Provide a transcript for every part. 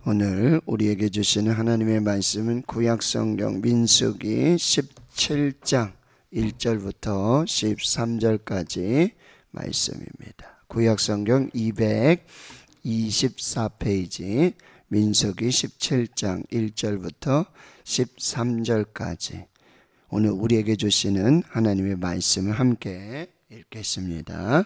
오늘 우리에게 주시는 하나님의 말씀은 구약성경 민수기 17장 1절부터 13절까지 말씀입니다. 구약성경 224페이지 민수기 17장 1절부터 13절까지 오늘 우리에게 주시는 하나님의 말씀을 함께 읽겠습니다.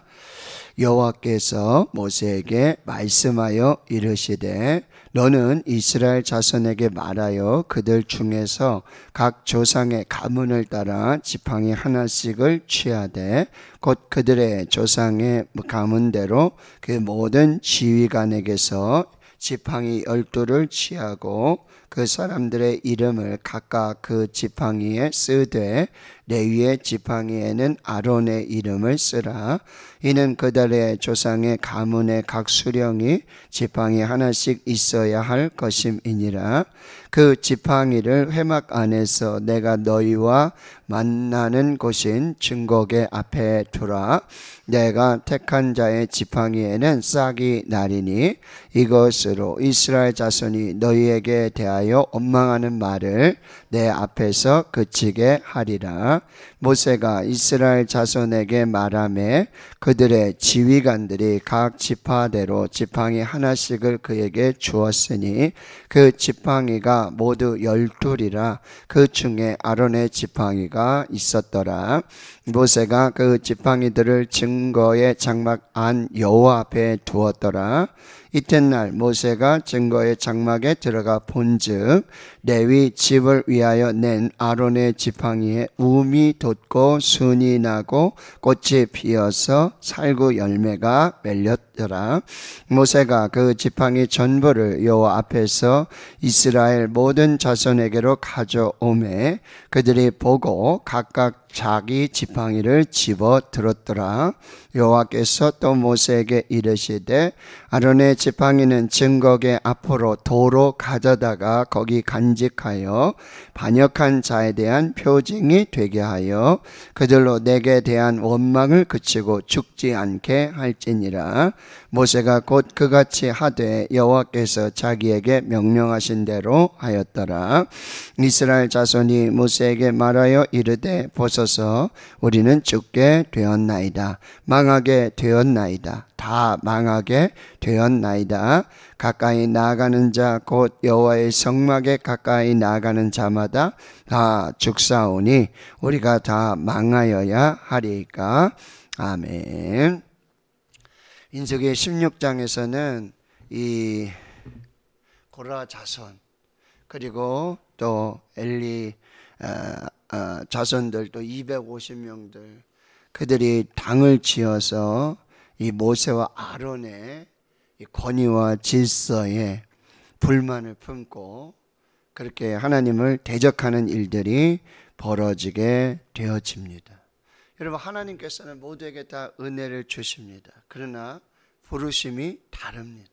여호와께서 모세에게 말씀하여 이르시되 너는 이스라엘 자손에게 말하여 그들 중에서 각 조상의 가문을 따라 지팡이 하나씩을 취하되 곧 그들의 조상의 가문대로 그 모든 지휘관에게서 지팡이 12를 취하고 그 사람들의 이름을 각각 그 지팡이에 쓰되 레위의 지팡이에는 아론의 이름을 쓰라. 이는 그들의 조상의 가문의 각 수령이 지팡이 하나씩 있어야 할 것임이니라. 그 지팡이를 회막 안에서 내가 너희와 만나는 곳인 증거궤 앞에 두라. 내가 택한 자의 지팡이에는 싹이 나리니 이것으로 이스라엘 자손이 너희에게 대하여 원망하는 말을 내 앞에서 그치게 하리라. 모세가 이스라엘 자손에게 말하매 그들의 지휘관들이 각 지파대로 지팡이 하나씩을 그에게 주었으니 그 지팡이가 모두 12이라. 그 중에 아론의 지팡이가 있었더라. 모세가 그 지팡이들을 증거의 장막 안 여호와 앞에 두었더라. 이튿날 모세가 증거의 장막에 들어가 본즉 레위 집을 위하여 낸 아론의 지팡이에 움이 돋고 순이 나고 꽃이 피어서 살구 열매가 맺렸더라. 모세가 그 지팡이 전부를 여호와 앞에서 이스라엘 모든 자손에게로 가져오매 그들이 보고 각각 자기 지팡이를 집어 들었더라. 여호와께서 또 모세에게 이르시되 아론의 지팡이는 증거궤 앞으로 도로 가져다가 거기 간직하여 반역한 자에 대한 표징이 되게 하여 그들로 내게 대한 원망을 그치고 죽지 않게 할지니라. 모세가 곧 그같이 하되 여호와께서 자기에게 명령하신 대로 하였더라. 이스라엘 자손이 모세에게 말하여 이르되 보소서 우리는 죽게 되었나이다. 망하게 되었나이다. 다 망하게 되었나이다. 가까이 나아가는 자 곧 여호와의 성막에 가까이 나아가는 자마다 다 죽사오니 우리가 다 망하여야 하리이까. 아멘. 민수기 16장에서는 이 고라 자손 그리고 또 엘리 자손들 또 250명들 그들이 당을 지어서 이 모세와 아론의 이 권위와 질서에 불만을 품고 그렇게 하나님을 대적하는 일들이 벌어지게 되어집니다. 여러분, 하나님께서는 모두에게 다 은혜를 주십니다. 그러나 부르심이 다릅니다.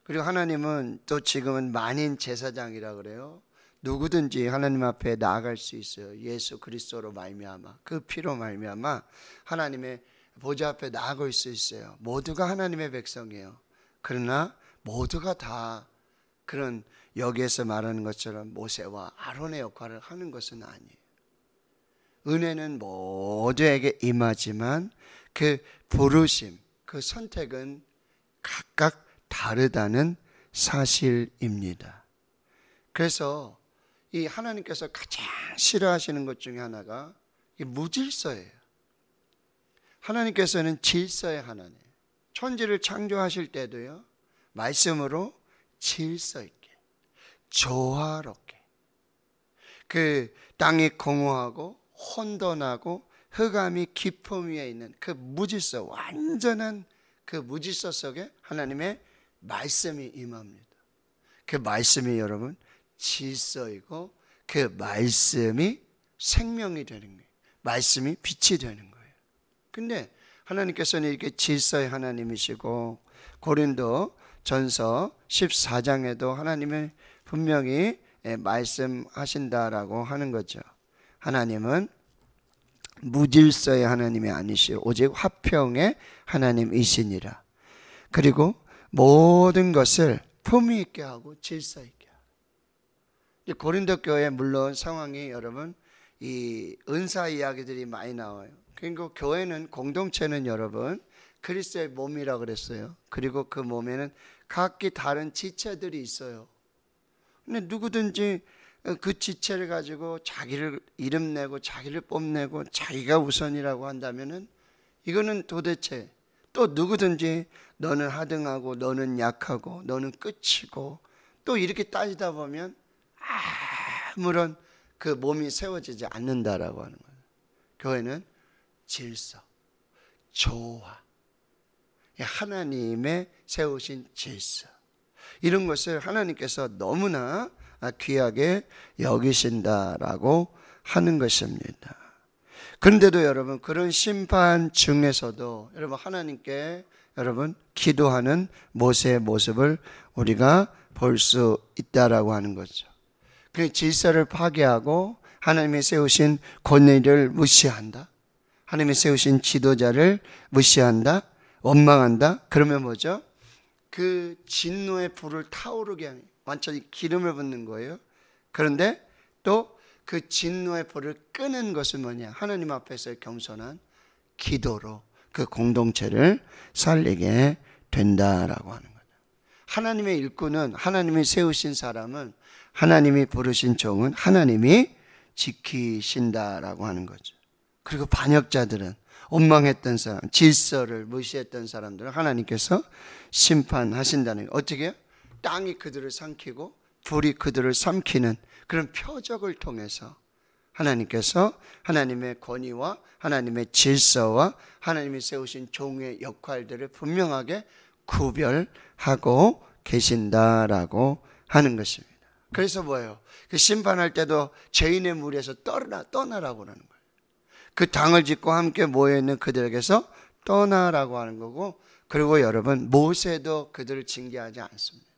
그리고 하나님은 또 지금은 만인 제사장이라 그래요. 누구든지 하나님 앞에 나아갈 수 있어요. 예수 그리스도로 말미암아 그 피로 말미암아 하나님의 보좌 앞에 나아갈 수 있어요. 모두가 하나님의 백성이에요. 그러나 모두가 다 그런 여기에서 말하는 것처럼 모세와 아론의 역할을 하는 것은 아니에요. 은혜는 모두에게 임하지만 그 부르심, 그 선택은 각각 다르다는 사실입니다. 그래서 이 하나님께서 가장 싫어하시는 것 중에 하나가 이 무질서예요. 하나님께서는 질서의 하나님. 천지를 창조하실 때도요, 말씀으로 질서 있게, 조화롭게, 그 땅이 공허하고 혼돈하고 흑암이 깊음 위에 있는 그 무질서, 완전한 그 무질서 속에 하나님의 말씀이 임합니다. 그 말씀이 여러분 질서이고 그 말씀이 생명이 되는 거예요. 말씀이 빛이 되는 거예요. 근데 하나님께서는 이렇게 질서의 하나님이시고 고린도 전서 14장에도 하나님을 분명히 말씀하신다라고 하는 거죠. 하나님은 무질서의 하나님이 아니시오 오직 화평의 하나님이시니라. 그리고 모든 것을 품위 있게 하고 질서 있게 하고. 고린도 교회 물론 상황이 여러분 이 은사 이야기들이 많이 나와요. 그리고 교회는 공동체는 여러분 그리스도의 몸이라고 그랬어요. 그리고 그 몸에는 각기 다른 지체들이 있어요. 근데 누구든지 그 지체를 가지고 자기를 이름 내고 자기를 뽐내고 자기가 우선이라고 한다면은 이거는 도대체 또 누구든지 너는 하등하고 너는 약하고 너는 끝이고 또 이렇게 따지다 보면 아무런 그 몸이 세워지지 않는다라고 하는 거예요. 교회는 질서, 조화, 하나님의 세우신 질서, 이런 것을 하나님께서 너무나 귀하게 여기신다라고 하는 것입니다. 그런데도 여러분 그런 심판 중에서도 여러분 하나님께 여러분 기도하는 모세의 모습을 우리가 볼 수 있다라고 하는 거죠. 그 질서를 파괴하고 하나님이 세우신 권위를 무시한다, 하나님이 세우신 지도자를 무시한다, 원망한다. 그러면 뭐죠? 그 진노의 불을 타오르게 하는, 완전히 기름을 붓는 거예요. 그런데 또 그 진노의 불을 끄는 것은 뭐냐? 하나님 앞에서의 겸손한 기도로 그 공동체를 살리게 된다라고 하는 거예요. 하나님의 일꾼은, 하나님이 세우신 사람은, 하나님이 부르신 종은 하나님이 지키신다라고 하는 거죠. 그리고 반역자들은, 원망했던 사람, 질서를 무시했던 사람들은 하나님께서 심판하신다는 거예요. 어떻게 해요? 땅이 그들을 삼키고 불이 그들을 삼키는 그런 표적을 통해서 하나님께서 하나님의 권위와 하나님의 질서와 하나님이 세우신 종의 역할들을 분명하게 구별하고 계신다라고 하는 것입니다. 그래서 뭐예요? 그 심판할 때도 죄인의 무리에서 떠나라고 하는 거예요. 그 당을 짓고 함께 모여있는 그들에게서 떠나라고 하는 거고, 그리고 여러분 모세도 그들을 징계하지 않습니다.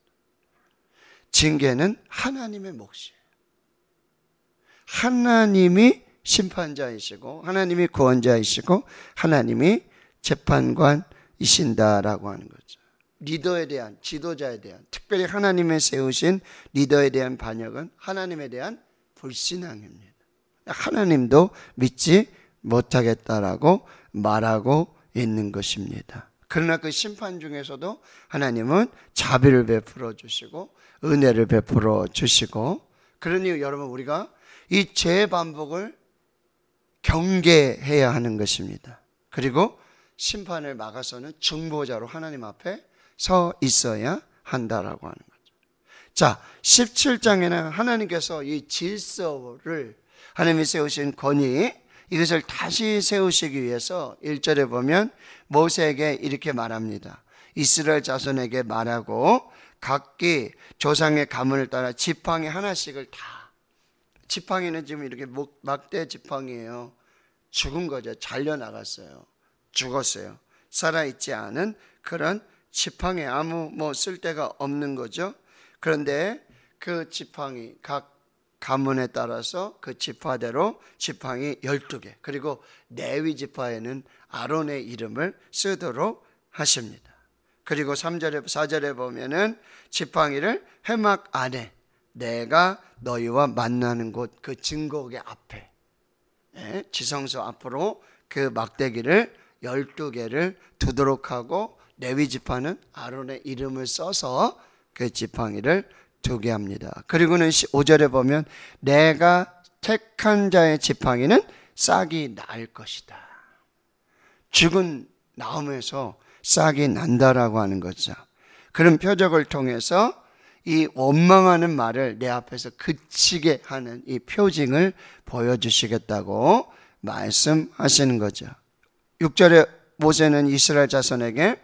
징계는 하나님의 몫이에요. 하나님이 심판자이시고 하나님이 구원자이시고 하나님이 재판관이신다라고 하는 거죠. 리더에 대한, 지도자에 대한, 특별히 하나님의 세우신 리더에 대한 반역은 하나님에 대한 불신앙입니다. 하나님도 믿지 못하겠다라고 말하고 있는 것입니다. 그러나 그 심판 중에서도 하나님은 자비를 베풀어 주시고 은혜를 베풀어 주시고, 그러니 여러분 우리가 이 죄 반복을 경계해야 하는 것입니다. 그리고 심판을 막아서는 중보자로 하나님 앞에 서 있어야 한다라고 하는 거죠. 자, 17장에는 하나님께서 이 질서를, 하나님이 세우신 권위, 이것을 다시 세우시기 위해서 1절에 보면 모세에게 이렇게 말합니다. 이스라엘 자손에게 말하고 각기 조상의 가문을 따라 지팡이 하나씩을 다, 지팡이는 지금 이렇게 막대 지팡이에요. 죽은 거죠. 잘려나갔어요. 죽었어요. 살아있지 않은 그런 지팡이, 아무 쓸데가 없는 거죠. 그런데 그 지팡이 각 가문에 따라서 그 지파대로 지팡이 12개, 그리고 레위 지파에는 아론의 이름을 쓰도록 하십니다. 그리고 3절에 4절에 보면은 지팡이를 회막 안에, 내가 너희와 만나는 곳 그 증거궤 앞에, 지성소 앞으로 그 막대기를 12개를 두도록 하고, 레위 지파는 아론의 이름을 써서 그 지팡이를 두게 합니다. 그리고는 5절에 보면 내가 택한 자의 지팡이는 싹이 날 것이다. 죽은 나무에서 싹이 난다라고 하는 거죠. 그런 표적을 통해서 이 원망하는 말을 내 앞에서 그치게 하는 이 표징을 보여주시겠다고 말씀하시는 거죠. 6절에 모세는 이스라엘 자손에게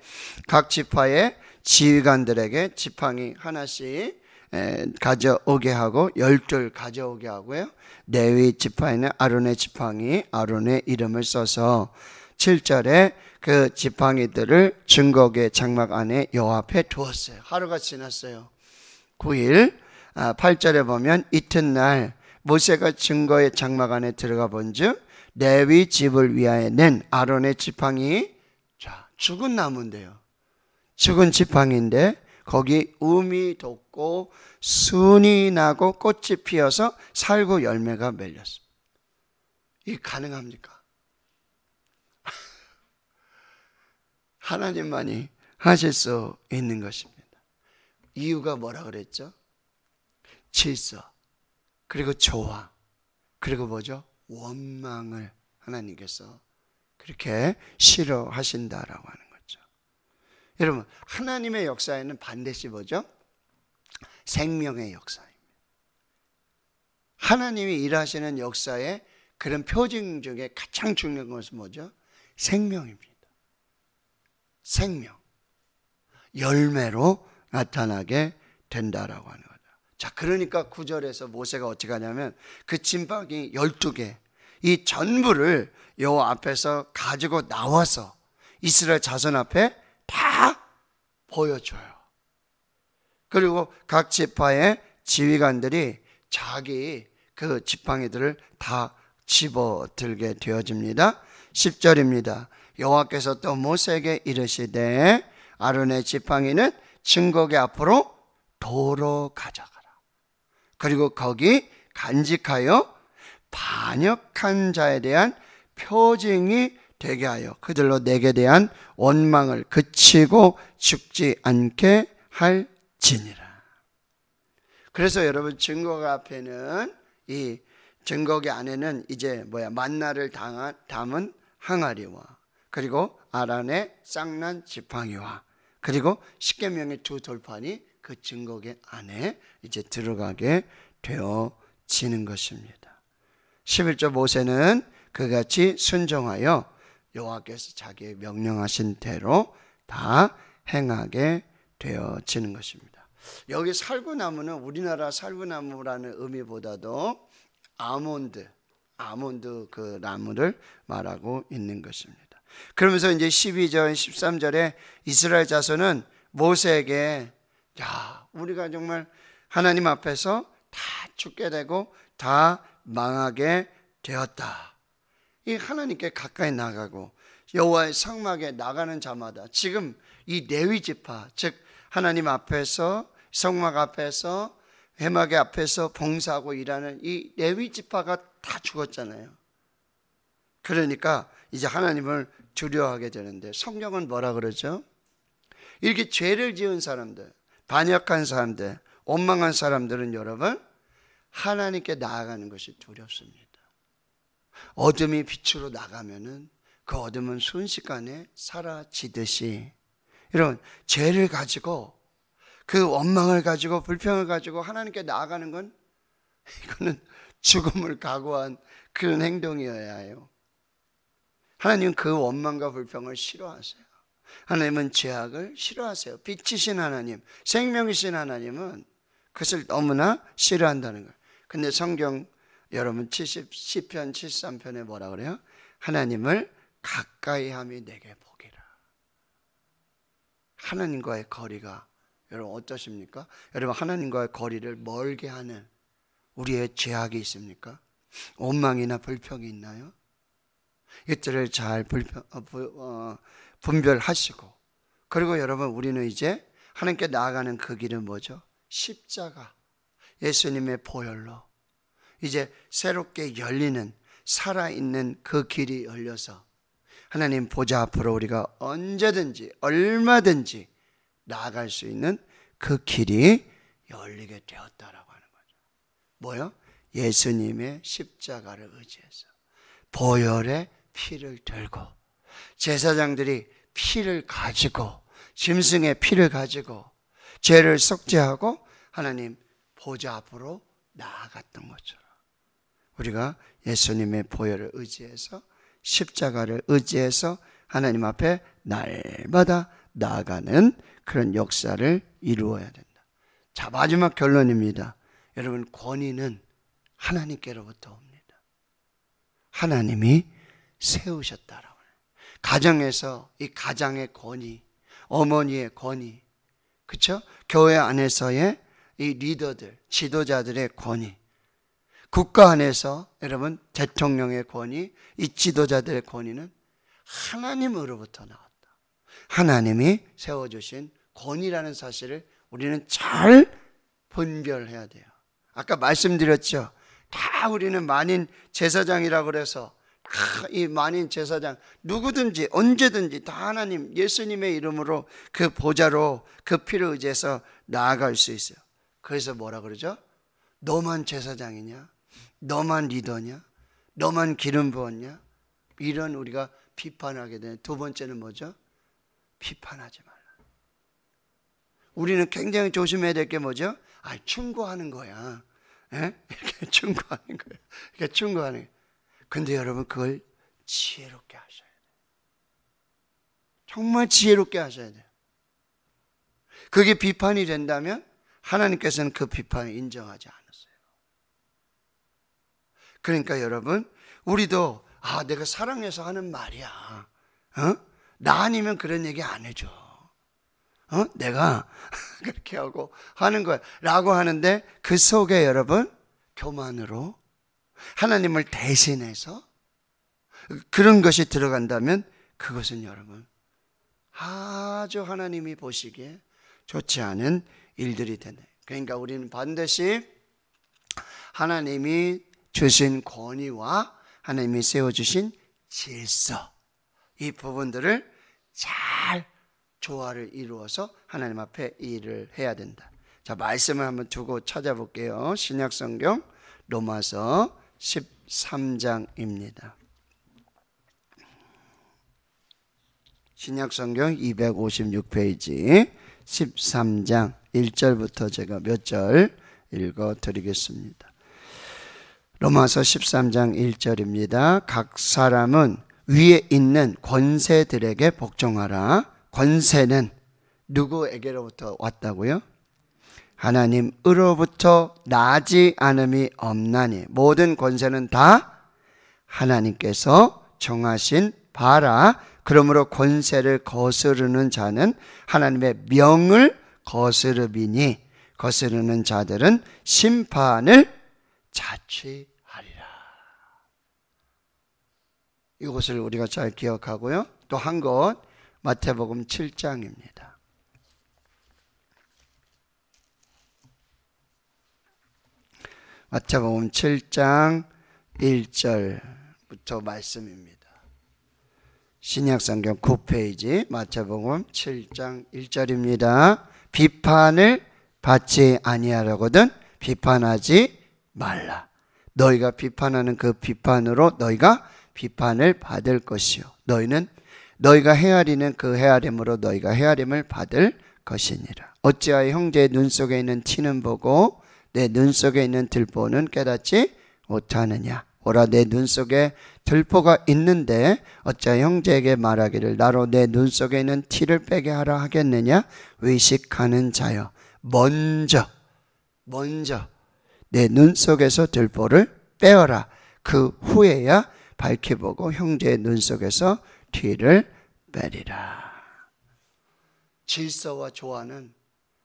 각 지파의 지휘관들에게 지팡이 하나씩 가져오게 하고 10줄 가져오게 하고요. 레위 지파에는 아론의 지팡이, 아론의 이름을 써서 7절에 그 지팡이들을 증거궤 장막 안에 여호와 앞에 두었어요. 하루가 지났어요. 9일. 8절에 보면 이튿날 모세가 증거의 장막 안에 들어가 본즉 레위 집을 위하여 낸 아론의 지팡이, 자, 죽은 나무인데요. 죽은 지팡이인데 거기 음이 돋고 순이 나고 꽃이 피어서 살구 열매가 맺렸어. 이게 가능합니까? 하나님만이 하실 수 있는 것입니다. 이유가 뭐라 그랬죠? 질서, 그리고 조화, 그리고 뭐죠? 원망을 하나님께서 그렇게 싫어하신다라고 하는 거죠. 여러분, 하나님의 역사에는 반드시 뭐죠? 생명의 역사입니다. 하나님이 일하시는 역사의 그런 표징 중에 가장 중요한 것은 뭐죠? 생명입니다. 생명, 열매로 나타나게 된다라고 하는 거죠. 자, 그러니까 9절에서 모세가 어떻게 하냐면 그 진박이 12개 이 전부를 여호와 앞에서 가지고 나와서 이스라엘 자손 앞에 다 보여줘요. 그리고 각 지파의 지휘관들이 자기 그 지팡이들을 다 집어들게 되어집니다. 10절입니다. 여호와께서 또 모세에게 이르시되 아론의 지팡이는 증거궤 앞으로 도로 가져가라. 그리고 거기 간직하여 반역한 자에 대한 표징이 되게 하여 그들로 내게 대한 원망을 그치고 죽지 않게 할지니라. 그래서 여러분, 증거궤 앞에는 이 증거궤 안에는 이제 만나를 담은 항아리와 그리고 아란의 쌍난 지팡이와 그리고 십계명의 두 돌판이 그 증거궤 안에 이제 들어가게 되어지는 것입니다. 11절 모세는 그같이 순종하여 여호와께서 자기의 명령하신 대로 다 행하게 되어지는 것입니다. 여기 살구나무는 우리나라 살구나무라는 의미보다도 아몬드 그 나무를 말하고 있는 것입니다. 그러면서 이제 12절 13절에 이스라엘 자손은 모세에게 우리가 정말 하나님 앞에서 다 죽게 되고 다 망하게 되었다. 이 하나님께 가까이 나가고 여호와의 성막에 나가는 자마다 지금 이 레위 지파, 즉 하나님 앞에서 성막 앞에서 회막의 앞에서 봉사하고 일하는 이 레위 지파가 다 죽었잖아요. 그러니까 이제 하나님을 두려워하게 되는데 성경은 뭐라 그러죠? 이렇게 죄를 지은 사람들, 반역한 사람들, 원망한 사람들은 여러분 하나님께 나아가는 것이 두렵습니다. 어둠이 빛으로 나가면은 그 어둠은 순식간에 사라지듯이 이런 죄를 가지고 그 원망을 가지고 불평을 가지고 하나님께 나아가는 건 이거는 죽음을 각오한 그런 행동이어야 해요. 하나님은 그 원망과 불평을 싫어하세요. 하나님은 죄악을 싫어하세요. 빛이신 하나님, 생명이신 하나님은 그것을 너무나 싫어한다는 거예요. 근데 성경 여러분 시편 73편에 뭐라 그래요? 하나님을 가까이 함이 내게 복이라. 하나님과의 거리가 여러분 어떠십니까? 여러분 하나님과의 거리를 멀게 하는 우리의 죄악이 있습니까? 원망이나 불평이 있나요? 이것들을 잘 분별하시고, 그리고 여러분 우리는 이제 하나님께 나아가는 그 길은 뭐죠? 십자가, 예수님의 보혈로 이제 새롭게 열리는 살아있는 그 길이 열려서 하나님 보좌 앞으로 우리가 언제든지 얼마든지 나아갈 수 있는 그 길이 열리게 되었다라고 하는 거죠. 뭐요? 예수님의 십자가를 의지해서 보혈의 피를 들고 제사장들이 피를 가지고 짐승의 피를 가지고 죄를 속죄하고 하나님 보좌 앞으로 나아갔던 것처럼 우리가 예수님의 보혈을 의지해서 십자가를 의지해서 하나님 앞에 날마다 나아가는 그런 역사를 이루어야 된다. 자, 마지막 결론입니다. 여러분, 권위는 하나님께로부터 옵니다. 하나님이 세우셨다라고 해요. 가정에서 이 가장의 권위, 어머니의 권위, 그렇죠? 교회 안에서의 이 리더들, 지도자들의 권위, 국가 안에서 여러분 대통령의 권위, 이 지도자들의 권위는 하나님으로부터 나왔다. 하나님이 세워주신 권위라는 사실을 우리는 잘 분별해야 돼요. 아까 말씀드렸죠. 다 우리는 만인 제사장이라고 그래서 이 만인 제사장 누구든지 언제든지 다 하나님 예수님의 이름으로 그 보좌로 그 피를 의지해서 나아갈 수 있어요. 그래서 뭐라 그러죠? 너만 제사장이냐? 너만 리더냐? 너만 기름 부었냐? 이런 우리가 비판하게 되는 두 번째는 뭐죠? 비판하지 말라. 우리는 굉장히 조심해야 될 게 뭐죠? 충고하는 거야. 이렇게 충고하는 거예요. 이렇게 충고하는 거예요. 근데 여러분 그걸 지혜롭게 하셔야 돼요. 정말 지혜롭게 하셔야 돼요. 그게 비판이 된다면 하나님께서는 그 비판을 인정하지 않으세요. 그러니까 여러분 우리도 내가 사랑해서 하는 말이야. 나 아니면 그런 얘기 안 해줘. 내가 그렇게 하고 하는 거야 라고 하는데 그 속에 여러분 교만으로 하나님을 대신해서 그런 것이 들어간다면 그것은 여러분 아주 하나님이 보시기에 좋지 않은 일들이 되네. 그러니까 우리는 반드시 하나님이 주신 권위와 하나님이 세워주신 질서 이 부분들을 잘 조화를 이루어서 하나님 앞에 일을 해야 된다. 자, 말씀을 한번 두고 찾아볼게요. 신약성경 로마서 13장입니다. 신약성경 256페이지 13장 1절부터 제가 몇 절 읽어드리겠습니다. 로마서 13장 1절입니다. 각 사람은 위에 있는 권세들에게 복종하라. 권세는 누구에게로부터 왔다고요? 하나님으로부터 나지 않음이 없나니 모든 권세는 다 하나님께서 정하신 바라. 그러므로 권세를 거스르는 자는 하나님의 명을 거스르비니 거스르는 자들은 심판을 자취하리라. 이것을 우리가 잘 기억하고요. 또 한 것 마태복음 7장입니다. 마태복음 7장 1절부터 말씀입니다. 신약성경 9페이지 마태복음 7장 1절입니다. 비판을 받지 아니하려거든 비판하지 말라. 너희가 비판하는 그 비판으로 너희가 비판을 받을 것이요 너희는 너희가 헤아리는 그 헤아림으로 너희가 헤아림을 받을 것이니라. 어찌하여 형제의 눈 속에 있는 티는 보고 내 눈 속에 있는 들보는 깨닫지 못하느냐. 오라 내 눈 속에 들보가 있는데 어찌하여 형제에게 말하기를 나로 내 눈 속에 있는 티를 빼게 하라 하겠느냐. 의식하는 자여 먼저 내 눈 속에서 들보를 빼어라. 그 후에야 밝히 보고 형제의 눈 속에서 티를 빼리라. 질서와 조화는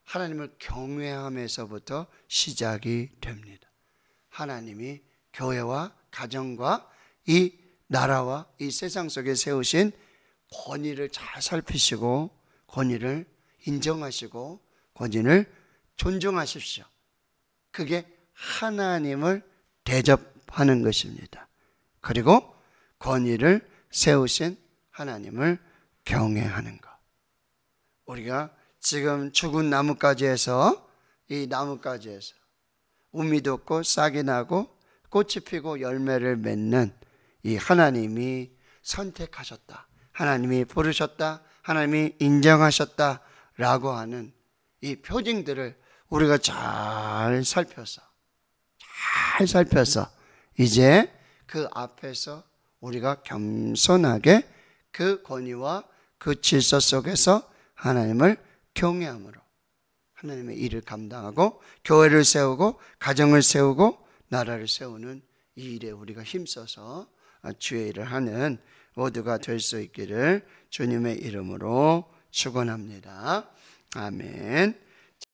하나님을 경외함에서부터 시작이 됩니다. 하나님이 교회와 가정과 이 나라와 이 세상 속에 세우신 권위를 잘 살피시고 권위를 인정하시고 권위를 존중하십시오. 그게 하나님을 대접하는 것입니다. 그리고 권위를 세우신 하나님을 경외하는 것. 우리가 지금 죽은 나뭇가지에서 이 나뭇가지에서 우미도 없고 싹이 나고 꽃이 피고 열매를 맺는 이 하나님이 선택하셨다. 하나님이 부르셨다. 하나님이 인정하셨다라고 하는 이 표징들을 우리가 잘 살펴서 이제 그 앞에서 우리가 겸손하게 그 권위와 그 질서 속에서 하나님을 경외함으로 하나님의 일을 감당하고 교회를 세우고 가정을 세우고 나라를 세우는 이 일에 우리가 힘써서 주의 일을 하는 모두가 될 수 있기를 주님의 이름으로 축원합니다. 아멘.